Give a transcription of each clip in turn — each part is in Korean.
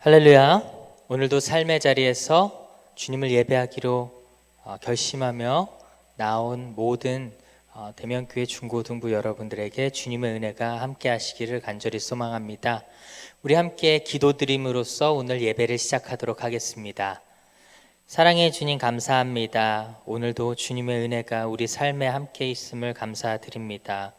할렐루야. 오늘도 삶의 자리에서 주님을 예배하기로 결심하며 나온 모든 대면교회 중고등부 여러분들에게 주님의 은혜가 함께 하시기를 간절히 소망합니다. 우리 함께 기도드림으로써 오늘 예배를 시작하도록 하겠습니다. 사랑해 주님 감사합니다. 오늘도 주님의 은혜가 우리 삶에 함께 있음을 감사드립니다.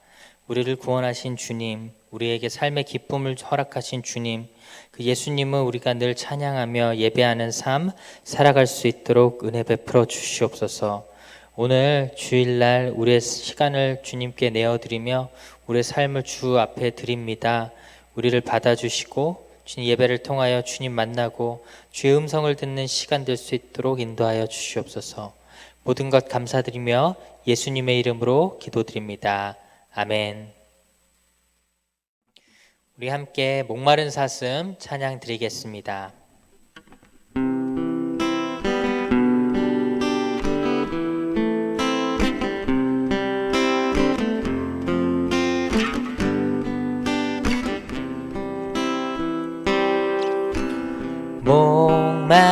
우리를 구원하신 주님, 우리에게 삶의 기쁨을 허락하신 주님, 그 예수님을 우리가 늘 찬양하며 예배하는 삶 살아갈 수 있도록 은혜 베풀어 주시옵소서. 오늘 주일날 우리의 시간을 주님께 내어드리며 우리의 삶을 주 앞에 드립니다. 우리를 받아주시고 주님 예배를 통하여 주님 만나고 주의 음성을 듣는 시간 될 수 있도록 인도하여 주시옵소서. 모든 것 감사드리며 예수님의 이름으로 기도드립니다. 아멘. 우리 함께 목마른 사슴 찬양 드리겠습니다.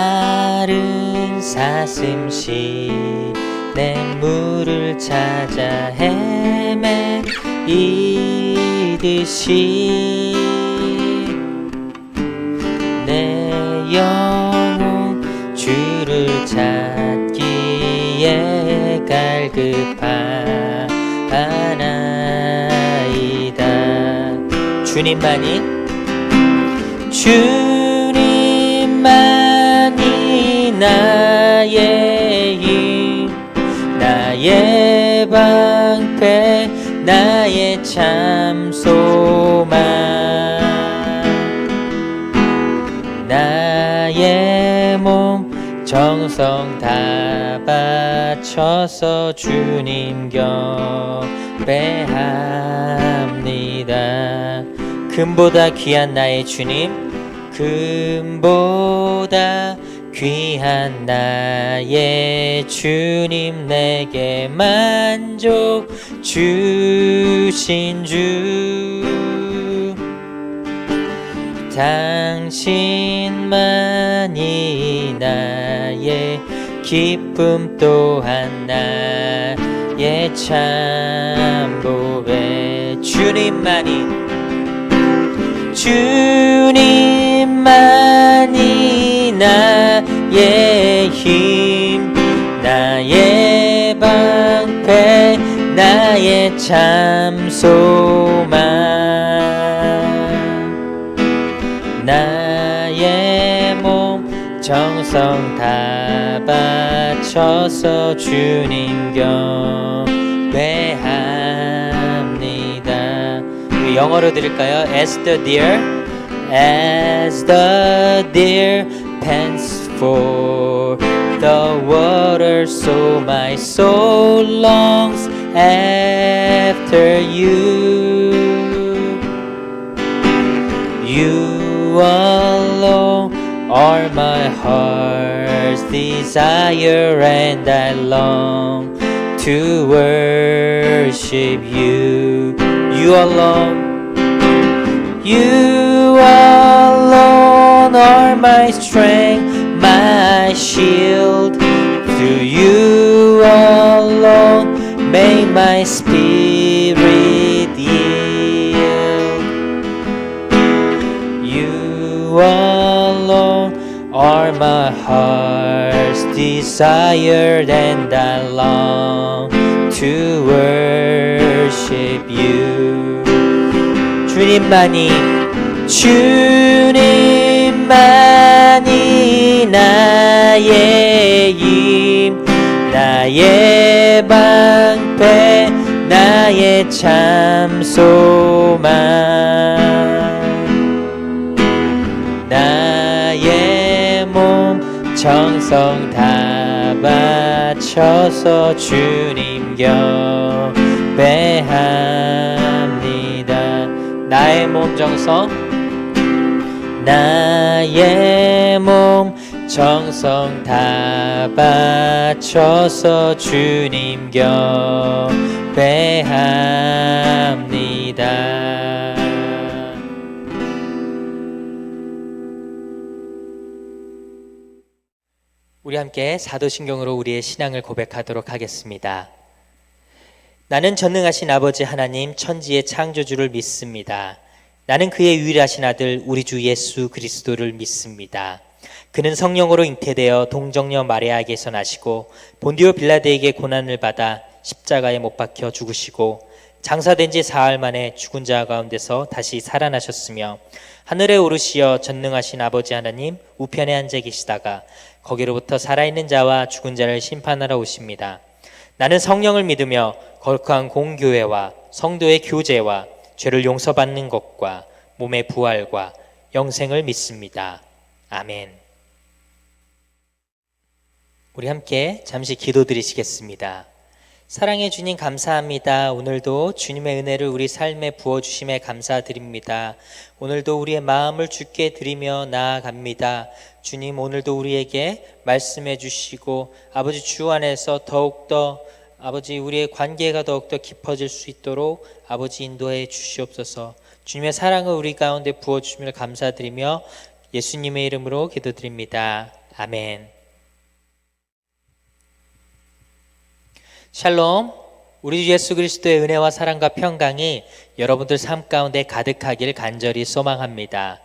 목마른 사슴 시내 물을 찾아 헤매이듯이 내 영혼 주를 찾기에 갈급하나이다. 주님만이 나의 힘, 나의 방패, 나의 참 소망. 나의 몸 정성 다 바쳐서 주님 경배합니다. 금보다 귀한 나의 주님, 금보다 귀한 나의 주님, 내게 만족 주신 주, 당신만이 나의 기쁨 또한 나의 참 보배. 주님만이 나의 힘, 나의 방패, 나의 참 소망. 나의 몸 정성 다 바쳐서 주님 경배합니다. 영어로 드릴까요? As the deer pants for the water, so my soul longs after you. You alone are my heart's desire, and I long to worship you. You alone are my strength, my shield. Through you alone may my spirit yield. You alone are my heart's desire, and I long to worship you. 주님만이 나의 힘, 나의 방패, 나의 참 소망. 나의 몸 정성 다 바쳐서 주님 경배합니다. 나의 몸 정성, 나의 몸 정성 다 바쳐서 주님 경배합니다. 우리 함께 사도신경으로 우리의 신앙을 고백하도록 하겠습니다. 나는 전능하신 아버지 하나님 천지의 창조주를 믿습니다. 나는 그의 유일하신 아들 우리 주 예수 그리스도를 믿습니다. 그는 성령으로 잉태되어 동정녀 마리아에게서 나시고 본디오 빌라도에게 고난을 받아 십자가에 못 박혀 죽으시고 장사된 지 사흘 만에 죽은 자 가운데서 다시 살아나셨으며 하늘에 오르시어 전능하신 아버지 하나님 우편에 앉아 계시다가 거기로부터 살아있는 자와 죽은 자를 심판하러 오십니다. 나는 성령을 믿으며 거룩한 공교회와 성도의 교제와 죄를 용서받는 것과 몸의 부활과 영생을 믿습니다. 아멘. 우리 함께 잠시 기도드리시겠습니다. 사랑해 주님 감사합니다. 오늘도 주님의 은혜를 우리 삶에 부어주심에 감사드립니다. 오늘도 우리의 마음을 주께 드리며 나아갑니다. 주님 오늘도 우리에게 말씀해 주시고 아버지 주 안에서 더욱더 아버지 우리의 관계가 더욱더 깊어질 수 있도록 아버지 인도해 주시옵소서. 주님의 사랑을 우리 가운데 부어주심을 감사드리며 예수님의 이름으로 기도드립니다. 아멘. 샬롬, 우리 주 예수 그리스도의 은혜와 사랑과 평강이 여러분들 삶 가운데 가득하길 간절히 소망합니다.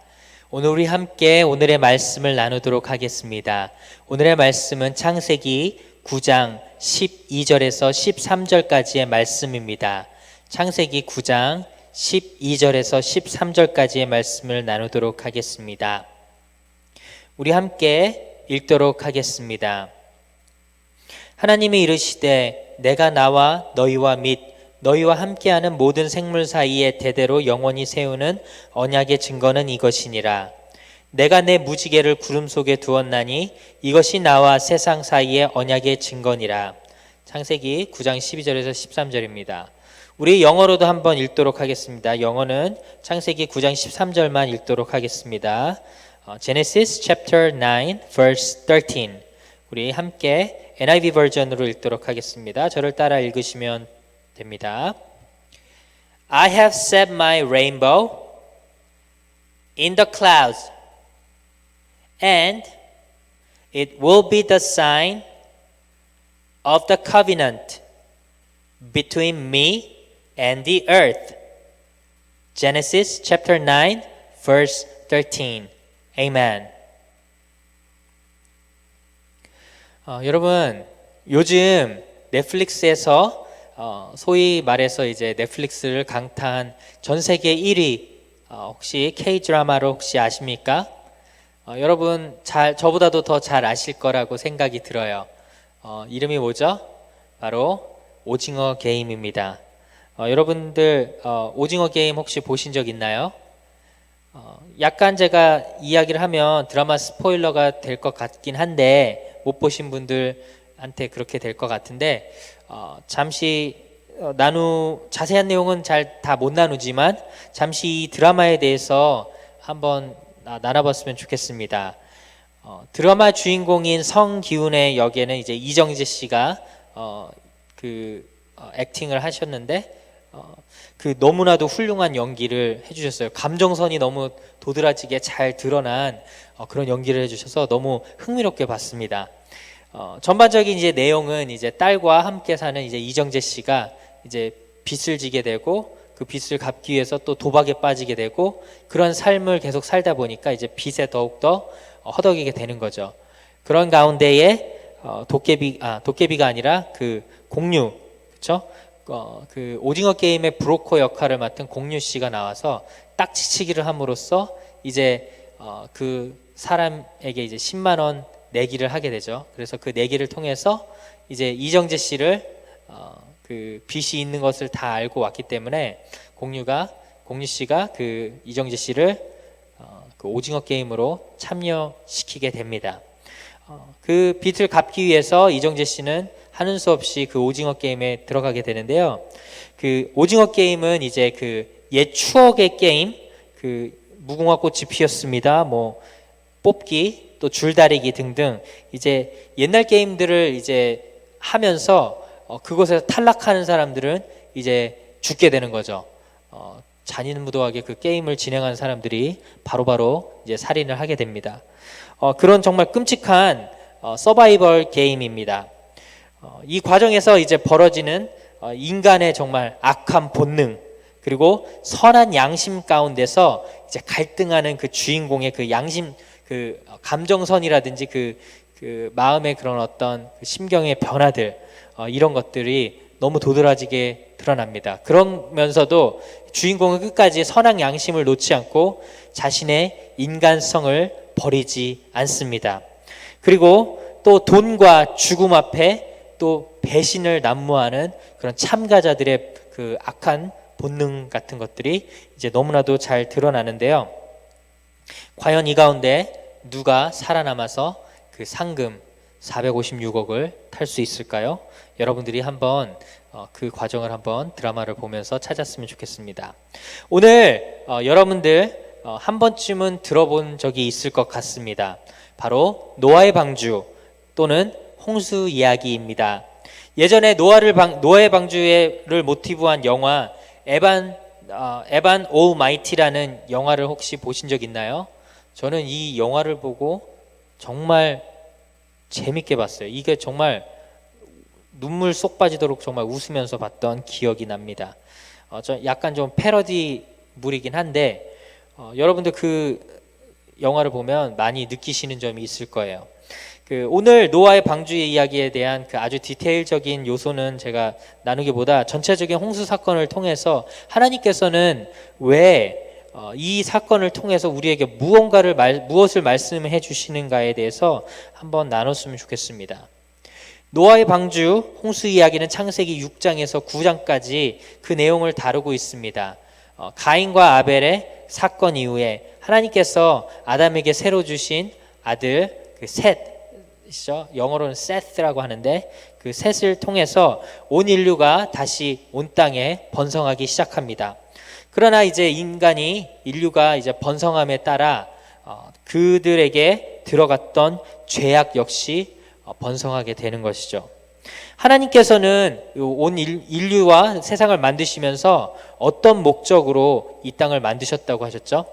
오늘 우리 함께 오늘의 말씀을 나누도록 하겠습니다. 오늘의 말씀은 창세기 9장 12절에서 13절까지의 말씀입니다. 창세기 9장 12절에서 13절까지의 말씀을 나누도록 하겠습니다. 우리 함께 읽도록 하겠습니다. 하나님이 이르시되 내가 나와 너희와 및 너희와 함께하는 모든 생물 사이에 대대로 영원히 세우는 언약의 증거는 이것이니라. 내가 내 무지개를 구름 속에 두었나니 이것이 나와 세상 사이의 언약의 증거니라. 창세기 9장 12절에서 13절입니다. 우리 영어로도 한번 읽도록 하겠습니다. 영어는 창세기 9장 13절만 읽도록 하겠습니다. Genesis chapter 9 verse 13. 우리 함께 NIV 버전으로 읽도록 하겠습니다. 저를 따라 읽으시면 됩니다. I have set my rainbow in the clouds, and it will be the sign of the covenant between me and the earth. Genesis chapter 9, verse 13. Amen. 여러분 요즘 넷플릭스에서 소위 말해서 이제 넷플릭스를 강타한 전 세계 1위 혹시 K-드라마로 혹시 아십니까? 여러분 저보다도 더 잘 아실 거라고 생각이 들어요. 이름이 뭐죠? 바로 오징어 게임입니다. 여러분들 오징어 게임 혹시 보신 적 있나요? 약간 제가 이야기를 하면 드라마 스포일러가 될 것 같긴 한데 못 보신 분들한테 그렇게 될 것 같은데 잠시 자세한 내용은 잘 다 못 나누지만 잠시 이 드라마에 대해서 한번 나눠봤으면 좋겠습니다. 드라마 주인공인 성기훈의 역에는 이제 이정재 씨가 액팅을 하셨는데 그 너무나도 훌륭한 연기를 해주셨어요. 감정선이 너무 도드라지게 잘 드러난 그런 연기를 해주셔서 너무 흥미롭게 봤습니다. 전반적인 이제 내용은 이제 딸과 함께 사는 이제 이정재 씨가 이제 빚을 지게 되고 그 빚을 갚기 위해서 또 도박에 빠지게 되고 그런 삶을 계속 살다 보니까 이제 빚에 더욱더 허덕이게 되는 거죠. 그런 가운데에 도깨비가 아니라 그 공유, 그렇죠? 그 오징어 게임의 브로커 역할을 맡은 공유 씨가 나와서 딱지치기를 함으로써 이제 그 사람에게 이제 10만 원 내기를 하게 되죠. 그래서 그 내기를 통해서 이제 이정재 씨를 그 빚이 있는 것을 다 알고 왔기 때문에 공유 씨가 그 이정재 씨를 그 오징어 게임으로 참여시키게 됩니다. 그 빚을 갚기 위해서 이정재 씨는 하는 수 없이 그 오징어 게임에 들어가게 되는데요. 그 오징어 게임은 이제 그 옛 추억의 게임, 그 무궁화 꽃이 피었습니다. 뭐 뽑기, 또 줄다리기 등등 이제 옛날 게임들을 이제 하면서 그곳에서 탈락하는 사람들은 이제 죽게 되는 거죠. 잔인무도하게 그 게임을 진행하는 사람들이 바로바로 이제 살인을 하게 됩니다. 그런 정말 끔찍한 서바이벌 게임입니다. 이 과정에서 이제 벌어지는 인간의 정말 악한 본능, 그리고 선한 양심 가운데서 이제 갈등하는 그 주인공의 그 양심, 그 감정선이라든지 그 마음의 그런 어떤 심경의 변화들, 이런 것들이 너무 도드라지게 드러납니다. 그러면서도 주인공은 끝까지 선한 양심을 놓지 않고 자신의 인간성을 버리지 않습니다. 그리고 또 돈과 죽음 앞에 또 배신을 난무하는 그런 참가자들의 그 악한 본능 같은 것들이 이제 너무나도 잘 드러나는데요. 과연 이 가운데 누가 살아남아서 그 상금 456억을 탈 수 있을까요? 여러분들이 한번 그 과정을 한번 드라마를 보면서 찾았으면 좋겠습니다. 오늘 여러분들 한 번쯤은 들어본 적이 있을 것 같습니다. 바로 노아의 방주 또는 홍수 이야기입니다. 예전에 노아의 방주를 모티브한 영화 에반 오마이티라는 영화를 혹시 보신 적 있나요? 저는 이 영화를 보고 정말 재밌게 봤어요. 이게 정말 눈물 쏙 빠지도록 정말 웃으면서 봤던 기억이 납니다. 약간 좀 패러디물이긴 한데 여러분들 그 영화를 보면 많이 느끼시는 점이 있을 거예요. 오늘 노아의 방주의 이야기에 대한 그 아주 디테일적인 요소는 제가 나누기보다 전체적인 홍수 사건을 통해서 하나님께서는 왜 이 사건을 통해서 우리에게 무엇을 말씀해 주시는가에 대해서 한번 나눴으면 좋겠습니다. 노아의 방주 홍수 이야기는 창세기 6장에서 9장까지 그 내용을 다루고 있습니다. 가인과 아벨의 사건 이후에 하나님께서 아담에게 새로 주신 아들 셋이죠. 영어로는 셋라고 하는데 그 셋을 통해서 온 인류가 다시 온 땅에 번성하기 시작합니다. 그러나 이제 인류가 이제 번성함에 따라 그들에게 들어갔던 죄악 역시 번성하게 되는 것이죠. 하나님께서는 온 인류와 세상을 만드시면서 어떤 목적으로 이 땅을 만드셨다고 하셨죠?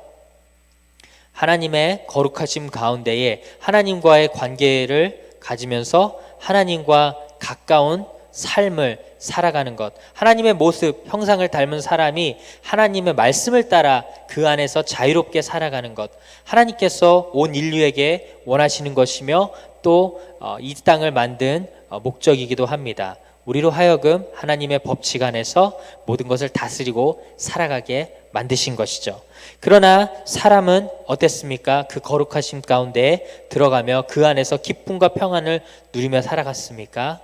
하나님의 거룩하심 가운데에 하나님과의 관계를 가지면서 하나님과 가까운 삶을 살아가는 것, 하나님의 모습, 형상을 닮은 사람이 하나님의 말씀을 따라 그 안에서 자유롭게 살아가는 것, 하나님께서 온 인류에게 원하시는 것이며 또 이 땅을 만든 목적이기도 합니다. 우리로 하여금 하나님의 법칙 안에서 모든 것을 다스리고 살아가게 만드신 것이죠. 그러나 사람은 어땠습니까? 그 거룩하심 가운데 들어가며 그 안에서 기쁨과 평안을 누리며 살아갔습니까?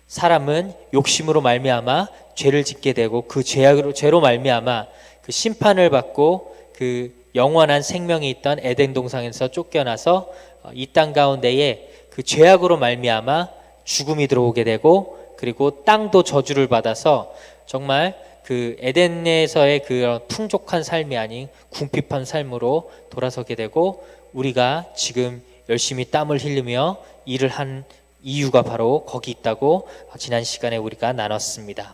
사람은 욕심으로 말미암아 죄를 짓게 되고 그 죄로 말미암아 그 심판을 받고 그 영원한 생명이 있던 에덴 동산에서 쫓겨나서 이 땅 가운데에 그 죄악으로 말미암아 죽음이 들어오게 되고 그리고 땅도 저주를 받아서 정말 그 에덴에서의 그 풍족한 삶이 아닌 궁핍한 삶으로 돌아서게 되고 우리가 지금 열심히 땀을 흘리며 일을 한 이유가 바로 거기 있다고 지난 시간에 우리가 나눴습니다.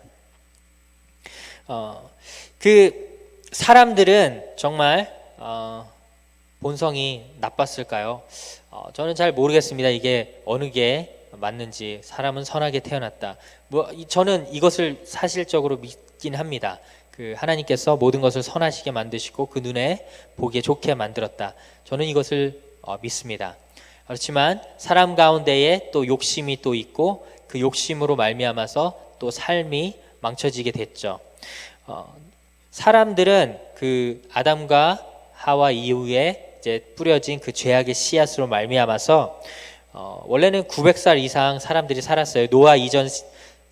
그 사람들은 정말 본성이 나빴을까요? 저는 잘 모르겠습니다. 이게 어느 게 맞는지. 사람은 선하게 태어났다. 저는 이것을 사실적으로 믿긴 합니다. 그 하나님께서 모든 것을 선하시게 만드시고 그 눈에 보기에 좋게 만들었다. 저는 이것을 믿습니다. 그렇지만 사람 가운데에 또 욕심이 또 있고 그 욕심으로 말미암아서 또 삶이 망쳐지게 됐죠. 사람들은 그 아담과 하와 이후에 이제 뿌려진 그 죄악의 씨앗으로 말미암아서 원래는 900살 이상 사람들이 살았어요.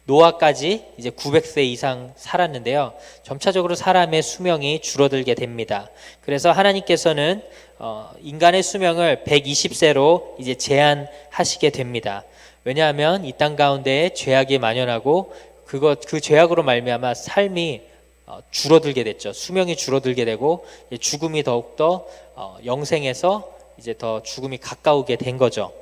노아까지 이제 900세 이상 살았는데요. 점차적으로 사람의 수명이 줄어들게 됩니다. 그래서 하나님께서는 인간의 수명을 120세로 이제 제한하시게 됩니다. 왜냐하면 이 땅 가운데 죄악이 만연하고 그 죄악으로 말미암아 삶이 줄어들게 됐죠. 수명이 줄어들게 되고 죽음이 더욱더 영생에서 이제 더 죽음이 가까우게 된 거죠.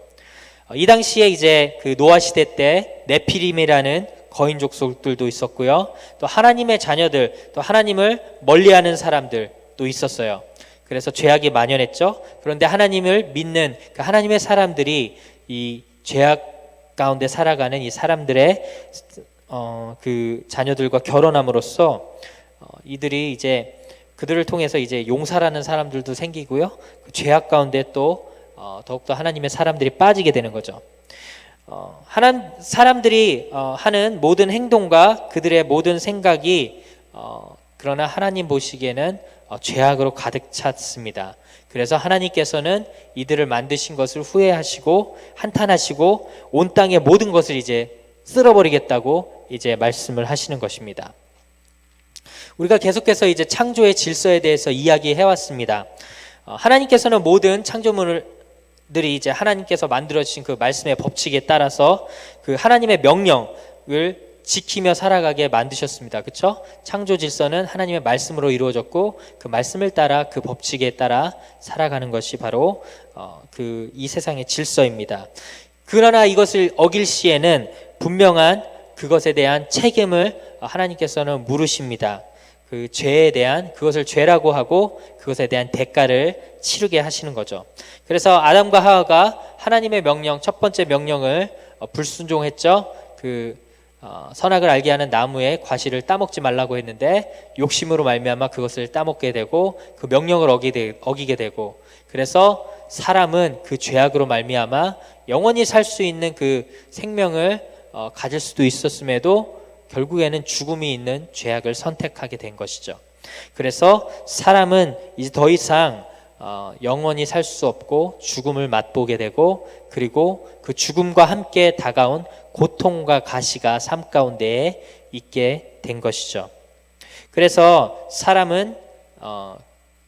이 당시에 이제 그 노아 시대 때 네피림이라는 거인 족속들도 있었고요. 또 하나님의 자녀들, 또 하나님을 멀리하는 사람들도 있었어요. 그래서 죄악이 만연했죠. 그런데 하나님을 믿는 그 하나님의 사람들이 이 죄악 가운데 살아가는 이 사람들의 그 자녀들과 결혼함으로써 이들이 이제 그들을 통해서 이제 용사라는 사람들도 생기고요. 그 죄악 가운데 또 더욱더 하나님의 사람들이 빠지게 되는 거죠. 사람들이 하는 모든 행동과 그들의 모든 생각이 그러나 하나님 보시기에는 죄악으로 가득 찼습니다. 그래서 하나님께서는 이들을 만드신 것을 후회하시고 한탄하시고 온 땅의 모든 것을 이제 쓸어버리겠다고 이제 말씀을 하시는 것입니다. 우리가 계속해서 이제 창조의 질서에 대해서 이야기해 왔습니다. 하나님께서는 모든 창조물들이 이제 하나님께서 만들어 주신 그 말씀의 법칙에 따라서 그 하나님의 명령을 지키며 살아가게 만드셨습니다. 그렇죠? 창조 질서는 하나님의 말씀으로 이루어졌고 그 말씀을 따라 그 법칙에 따라 살아가는 것이 바로 이 세상의 질서입니다. 그러나 이것을 어길 시에는 분명한 그것에 대한 책임을 하나님께서는 물으십니다. 그 죄에 대한 그것을 죄라고 하고 그것에 대한 대가를 치르게 하시는 거죠. 그래서 아담과 하와가 하나님의 명령, 첫 번째 명령을 불순종했죠. 선악을 알게 하는 나무의 과실을 따먹지 말라고 했는데 욕심으로 말미암아 그것을 따먹게 되고 그 명령을 어기게 되고, 그래서 사람은 그 죄악으로 말미암아 영원히 살 수 있는 그 생명을 가질 수도 있었음에도 결국에는 죽음이 있는 죄악을 선택하게 된 것이죠. 그래서 사람은 이제 더 이상 영원히 살 수 없고 죽음을 맛보게 되고, 그리고 그 죽음과 함께 다가온 고통과 가시가 삶 가운데에 있게 된 것이죠. 그래서 사람은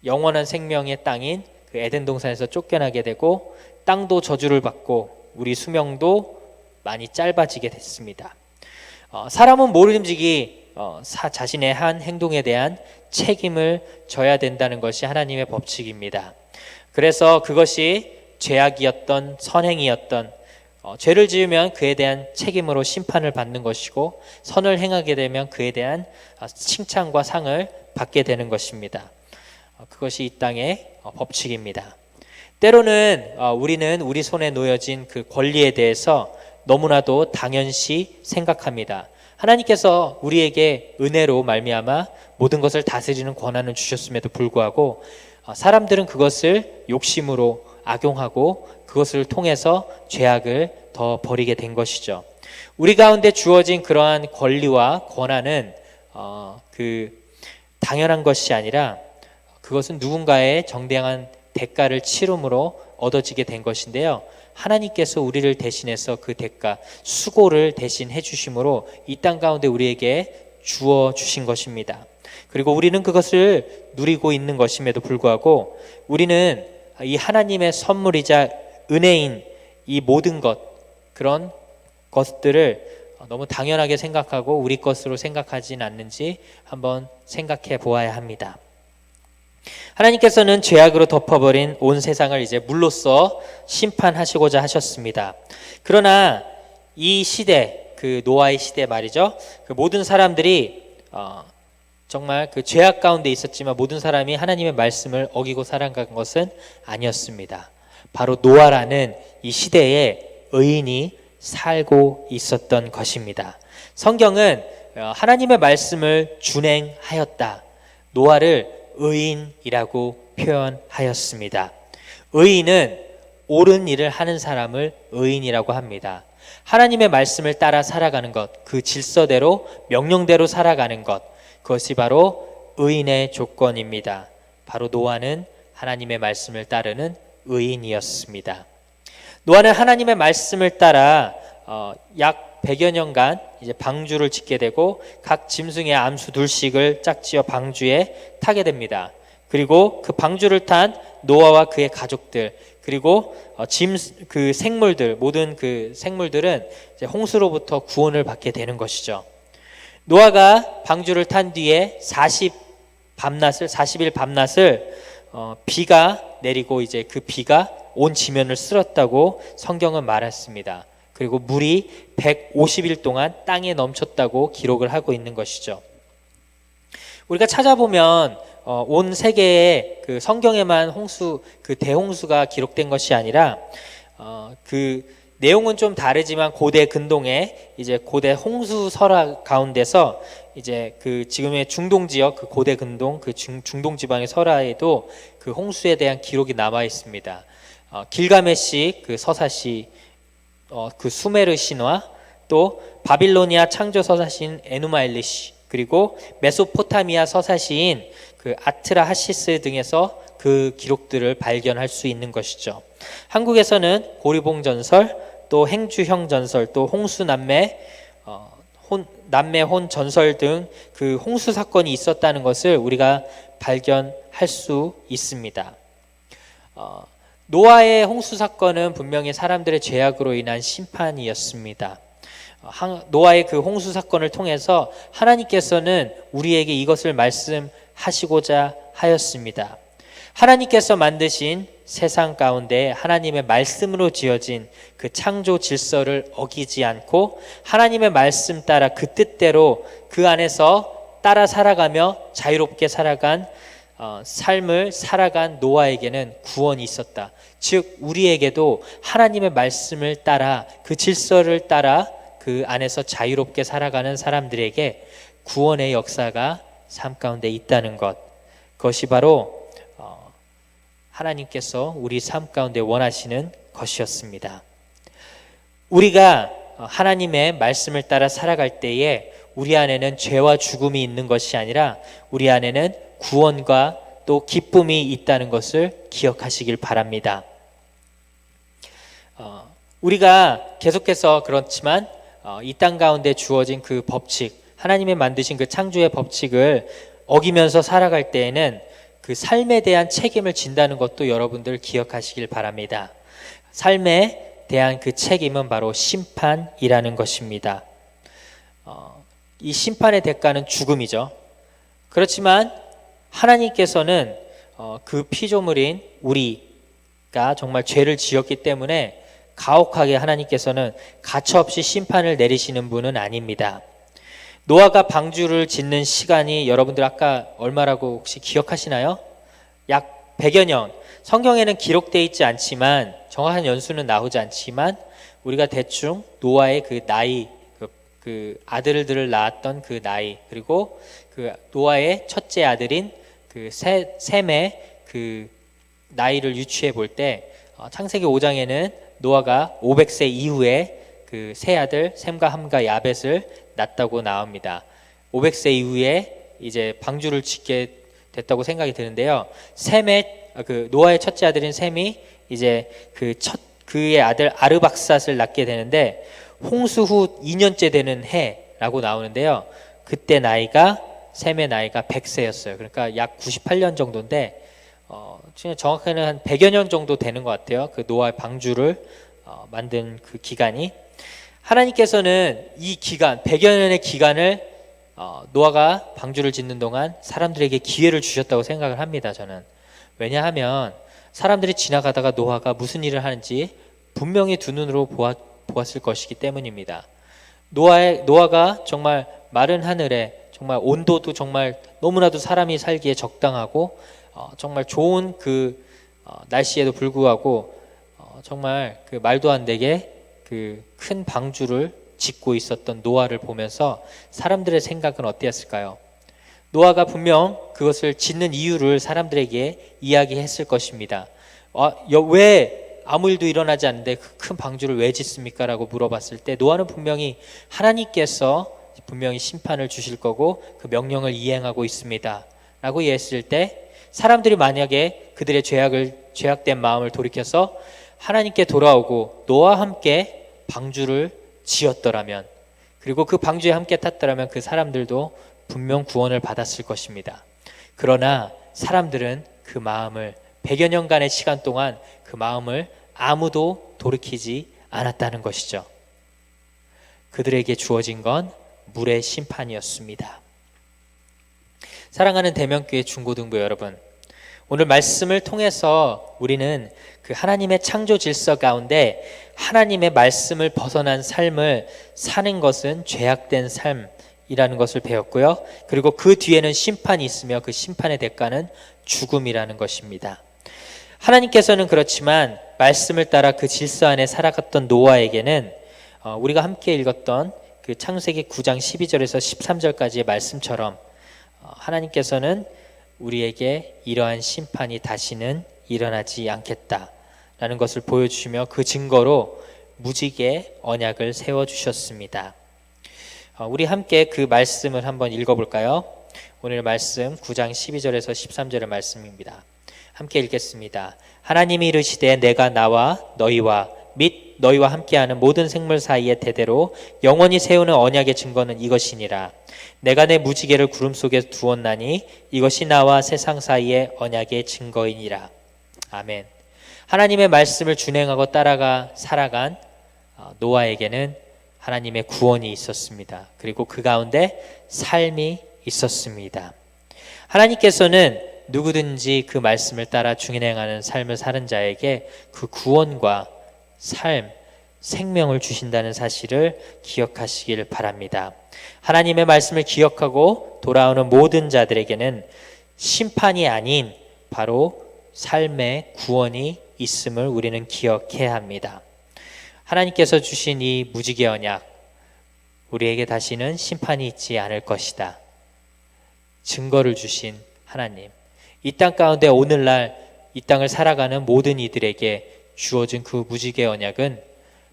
영원한 생명의 땅인 그 에덴 동산에서 쫓겨나게 되고 땅도 저주를 받고 우리 수명도 많이 짧아지게 됐습니다. 사람은 모름지기 자신의 한 행동에 대한 책임을 져야 된다는 것이 하나님의 법칙입니다. 그래서 그것이 죄악이었던 선행이었던 죄를 지으면 그에 대한 책임으로 심판을 받는 것이고 선을 행하게 되면 그에 대한 칭찬과 상을 받게 되는 것입니다. 그것이 이 땅의 법칙입니다. 때로는 우리는 우리 손에 놓여진 그 권리에 대해서 너무나도 당연시 생각합니다. 하나님께서 우리에게 은혜로 말미암아 모든 것을 다스리는 권한을 주셨음에도 불구하고 사람들은 그것을 욕심으로 악용하고 그것을 통해서 죄악을 더 벌이게 된 것이죠. 우리 가운데 주어진 그러한 권리와 권한은 당연한 것이 아니라 그것은 누군가의 정당한 대가를 치름으로 얻어지게 된 것인데요. 하나님께서 우리를 대신해서 그 대가, 수고를 대신 해주심으로 이 땅 가운데 우리에게 주어 주신 것입니다. 그리고 우리는 그것을 누리고 있는 것임에도 불구하고 우리는 이 하나님의 선물이자 은혜인 이 모든 그런 것들을 너무 당연하게 생각하고 우리 것으로 생각하진 않는지 한번 생각해 보아야 합니다. 하나님께서는 죄악으로 덮어버린 온 세상을 이제 물로써 심판하시고자 하셨습니다. 그러나 이 시대, 그 노아의 시대 말이죠. 그 모든 사람들이 정말 그 죄악 가운데 있었지만 모든 사람이 하나님의 말씀을 어기고 살아간 것은 아니었습니다. 바로 노아라는 이 시대에 의인이 살고 있었던 것입니다. 성경은 하나님의 말씀을 준행하였다. 노아를 의인이라고 표현하였습니다. 의인은 옳은 일을 하는 사람을 의인이라고 합니다. 하나님의 말씀을 따라 살아가는 것, 그 질서대로 명령대로 살아가는 것, 그것이 바로 의인의 조건입니다. 바로 노아는 하나님의 말씀을 따르는 의인이었습니다. 노아는 하나님의 말씀을 따라 약 100여 년간 이제 방주를 짓게 되고 각 짐승의 암수 둘씩을 짝지어 방주에 타게 됩니다. 그리고 그 방주를 탄 노아와 그의 가족들, 그리고 그 생물들, 모든 그 생물들은 이제 홍수로부터 구원을 받게 되는 것이죠. 노아가 방주를 탄 뒤에 40일 밤낮을 비가 내리고 이제 그 비가 온 지면을 쓸었다고 성경은 말했습니다. 그리고 물이 150일 동안 땅에 넘쳤다고 기록을 하고 있는 것이죠. 우리가 찾아보면 온 세계에 그 성경에만 그 대홍수가 기록된 것이 아니라 그 내용은 좀 다르지만 고대 근동에 이제 고대 홍수 설화 가운데서 이제 그 지금의 중동 지역, 그 고대 근동, 그 중동 지방의 설화에도 그 홍수에 대한 기록이 남아 있습니다. 길가메시 그 서사시, 그 수메르 신화, 또 바빌로니아 창조 서사시인 에누마엘리시, 그리고 메소포타미아 서사시인 그 아트라하시스 등에서 그 기록들을 발견할 수 있는 것이죠. 한국에서는 고리봉 전설, 또 행주형 전설, 또 홍수 남매 혼 전설 등 그 홍수 사건이 있었다는 것을 우리가 발견할 수 있습니다. 노아의 홍수 사건은 분명히 사람들의 죄악으로 인한 심판이었습니다. 노아의 그 홍수 사건을 통해서 하나님께서는 우리에게 이것을 말씀하시고자 하였습니다. 하나님께서 만드신 세상 가운데 하나님의 말씀으로 지어진 그 창조 질서를 어기지 않고 하나님의 말씀 따라 그 뜻대로 그 안에서 따라 살아가며 자유롭게 살아간 삶을 살아간 노아에게는 구원이 있었다. 즉 우리에게도 하나님의 말씀을 따라 그 질서를 따라 그 안에서 자유롭게 살아가는 사람들에게 구원의 역사가 삶 가운데 있다는 것, 그것이 바로 하나님께서 우리 삶 가운데 원하시는 것이었습니다. 우리가 하나님의 말씀을 따라 살아갈 때에 우리 안에는 죄와 죽음이 있는 것이 아니라 우리 안에는 구원과 또 기쁨이 있다는 것을 기억하시길 바랍니다. 우리가 계속해서 그렇지만 이 땅 가운데 주어진 그 법칙, 하나님이 만드신 그 창조의 법칙을 어기면서 살아갈 때에는 그 삶에 대한 책임을 진다는 것도 여러분들 기억하시길 바랍니다. 삶에 대한 그 책임은 바로 심판이라는 것입니다. 이 심판의 대가는 죽음이죠. 그렇지만 하나님께서는 그 피조물인 우리가 정말 죄를 지었기 때문에 가혹하게 하나님께서는 가차없이 심판을 내리시는 분은 아닙니다. 노아가 방주를 짓는 시간이 여러분들 아까 얼마라고 혹시 기억하시나요? 약 100여 년. 성경에는 기록되어 있지 않지만 정확한 연수는 나오지 않지만 우리가 대충 노아의 그 나이, 그 아들들을 낳았던 그 나이, 그리고 그 노아의 첫째 아들인 그 셈의 그 나이를 유추해 볼 때 창세기 5장에는 노아가 500세 이후에 그 세 아들 셈과 함과 야벳을 낳았다고 나옵니다. 500세 이후에 이제 방주를 짓게 됐다고 생각이 드는데요. 그 노아의 첫째 아들인 셈이 이제 그의 아들 아르박삿을 낳게 되는데 홍수 후 2년째 되는 해라고 나오는데요. 그때 셈의 나이가 100세였어요. 그러니까 약 98년 정도인데 정확히는 한 100여 년 정도 되는 것 같아요. 그 노아의 방주를 만든 그 기간이. 하나님께서는 이 기간, 100여 년의 기간을 노아가 방주를 짓는 동안 사람들에게 기회를 주셨다고 생각을 합니다. 저는. 왜냐하면 사람들이 지나가다가 노아가 무슨 일을 하는지 분명히 두 눈으로 보았을 것이기 때문입니다. 노아가 정말 마른 하늘에 정말 온도도 정말 너무나도 사람이 살기에 적당하고 정말 좋은 그 날씨에도 불구하고 정말 그 말도 안 되게 그 큰 방주를 짓고 있었던 노아를 보면서 사람들의 생각은 어땠을까요? 노아가 분명 그것을 짓는 이유를 사람들에게 이야기했을 것입니다. 왜 아무 일도 일어나지 않는데 그 큰 방주를 왜 짓습니까? 라고 물어봤을 때 노아는 분명히 하나님께서 분명히 심판을 주실 거고 그 명령을 이행하고 있습니다 라고 얘기했을 때 사람들이 만약에 그들의 죄악된 마음을 돌이켜서 하나님께 돌아오고 노아와 함께 방주를 지었더라면, 그리고 그 방주에 함께 탔더라면 그 사람들도 분명 구원을 받았을 것입니다. 그러나 사람들은 그 마음을 100여 년간의 시간 동안 그 마음을 아무도 돌이키지 않았다는 것이죠. 그들에게 주어진 건 물의 심판이었습니다. 사랑하는 대면교회 중고등부 여러분, 오늘 말씀을 통해서 우리는 그 하나님의 창조 질서 가운데 하나님의 말씀을 벗어난 삶을 사는 것은 죄악된 삶이라는 것을 배웠고요. 그리고 그 뒤에는 심판이 있으며 그 심판의 대가는 죽음이라는 것입니다. 하나님께서는 그렇지만 말씀을 따라 그 질서 안에 살아갔던 노아에게는 우리가 함께 읽었던 그 창세기 9장 12절에서 13절까지의 말씀처럼 하나님께서는 우리에게 이러한 심판이 다시는 일어나지 않겠다라는 것을 보여주시며 그 증거로 무지개 언약을 세워주셨습니다. 우리 함께 그 말씀을 한번 읽어볼까요? 오늘 말씀 9장 12절에서 13절의 말씀입니다. 함께 읽겠습니다. 하나님이 이르시되 내가 나와 너희와 및 너희와 함께하는 모든 생물 사이의 대대로 영원히 세우는 언약의 증거는 이것이니라. 내가 내 무지개를 구름 속에 두었나니 이것이 나와 세상 사이의 언약의 증거이니라. 아멘. 하나님의 말씀을 준행하고 따라가 살아간 노아에게는 하나님의 구원이 있었습니다. 그리고 그 가운데 삶이 있었습니다. 하나님께서는 누구든지 그 말씀을 따라 준행하는 삶을 사는 자에게 그 구원과 삶, 생명을 주신다는 사실을 기억하시길 바랍니다. 하나님의 말씀을 기억하고 돌아오는 모든 자들에게는 심판이 아닌 바로 삶의 구원이 있음을 우리는 기억해야 합니다. 하나님께서 주신 이 무지개 언약, 우리에게 다시는 심판이 있지 않을 것이다. 증거를 주신 하나님, 이 땅 가운데 오늘날 이 땅을 살아가는 모든 이들에게 주어진 그 무지개 언약은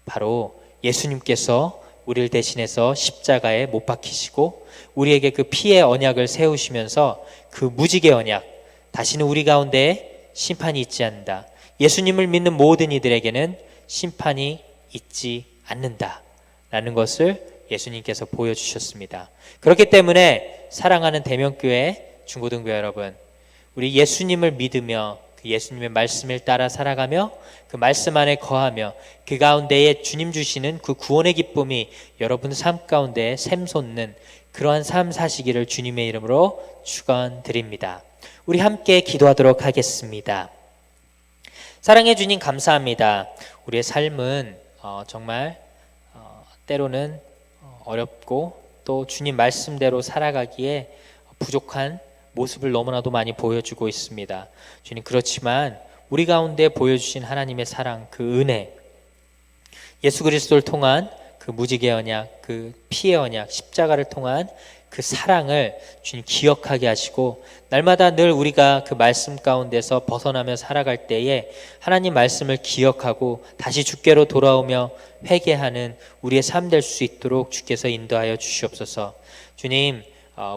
바로 예수님께서 우리를 대신해서 십자가에 못 박히시고 우리에게 그 피의 언약을 세우시면서 그 무지개 언약, 다시는 우리 가운데 심판이 있지 않는다. 예수님을 믿는 모든 이들에게는 심판이 있지 않는다 라는 것을 예수님께서 보여주셨습니다. 그렇기 때문에 사랑하는 대명교회 중고등부 여러분, 우리 예수님을 믿으며 그 예수님의 말씀을 따라 살아가며 그 말씀 안에 거하며 그 가운데에 주님 주시는 그 구원의 기쁨이 여러분 삶 가운데 샘솟는 그러한 삶 사시기를 주님의 이름으로 축원드립니다. 우리 함께 기도하도록 하겠습니다. 사랑해 주님 감사합니다. 우리의 삶은 정말 때로는 어렵고 또 주님 말씀대로 살아가기에 부족한 모습을 너무나도 많이 보여주고 있습니다. 주님, 그렇지만 우리 가운데 보여주신 하나님의 사랑, 그 은혜, 예수 그리스도를 통한 그 무지개 언약, 그 피의 언약, 십자가를 통한 그 사랑을 주님 기억하게 하시고 날마다 늘 우리가 그 말씀 가운데서 벗어나며 살아갈 때에 하나님 말씀을 기억하고 다시 주께로 돌아오며 회개하는 우리의 삶 될 수 있도록 주께서 인도하여 주시옵소서. 주님,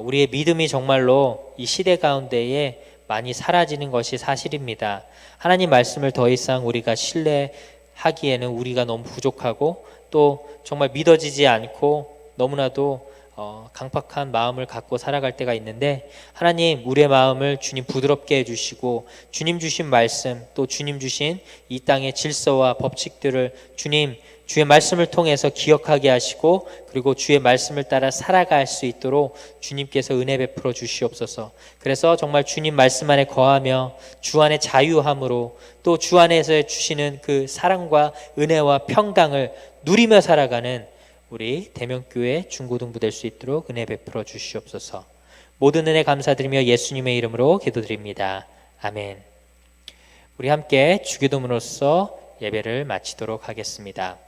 우리의 믿음이 정말로 이 시대 가운데에 많이 사라지는 것이 사실입니다. 하나님 말씀을 더 이상 우리가 신뢰하기에는 우리가 너무 부족하고 또 정말 믿어지지 않고 너무나도 강팍한 마음을 갖고 살아갈 때가 있는데, 하나님 우리의 마음을 주님 부드럽게 해주시고 주님 주신 말씀 또 주님 주신 이 땅의 질서와 법칙들을 주님 주의 말씀을 통해서 기억하게 하시고 그리고 주의 말씀을 따라 살아갈 수 있도록 주님께서 은혜 베풀어 주시옵소서. 그래서 정말 주님 말씀 안에 거하며 주 안에 자유함으로 또 주 안에서 주시는 그 사랑과 은혜와 평강을 누리며 살아가는 우리 대명교회 중고등부 될 수 있도록 은혜 베풀어 주시옵소서. 모든 은혜 감사드리며 예수님의 이름으로 기도드립니다. 아멘. 우리 함께 주기도문으로서 예배를 마치도록 하겠습니다.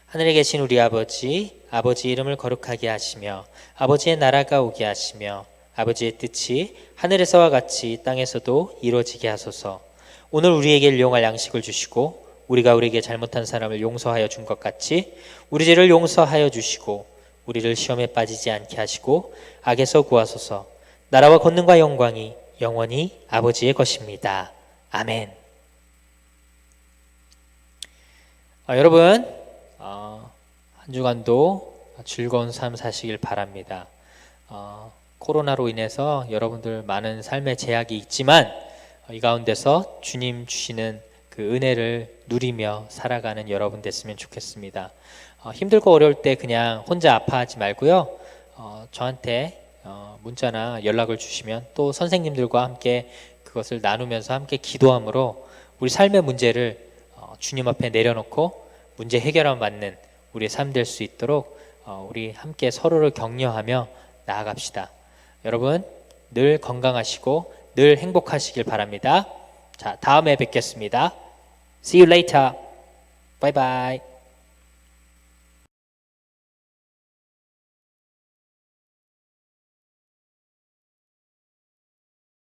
하늘에 계신 우리 아버지, 아버지 이름을 거룩하게 하시며 아버지의 나라가 오게 하시며 아버지의 뜻이 하늘에서와 같이 땅에서도 이루어지게 하소서. 오늘 우리에게 일용할 양식을 주시고 우리가 우리에게 잘못한 사람을 용서하여 준 것 같이 우리 죄를 용서하여 주시고 우리를 시험에 빠지지 않게 하시고 악에서 구하소서. 나라와 권능과 영광이 영원히 아버지의 것입니다. 아멘. 여러분 한 주간도 즐거운 삶 사시길 바랍니다. 코로나로 인해서 여러분들 많은 삶의 제약이 있지만 이 가운데서 주님 주시는 그 은혜를 누리며 살아가는 여러분 됐으면 좋겠습니다. 힘들고 어려울 때 그냥 혼자 아파하지 말고요. 저한테 문자나 연락을 주시면 또 선생님들과 함께 그것을 나누면서 함께 기도함으로 우리 삶의 문제를 주님 앞에 내려놓고 문제 해결함 받는 우리의 삶 될 수 있도록 우리 함께 서로를 격려하며 나아갑시다. 여러분 늘 건강하시고 늘 행복하시길 바랍니다. 자, 다음에 뵙겠습니다. See you later. Bye bye.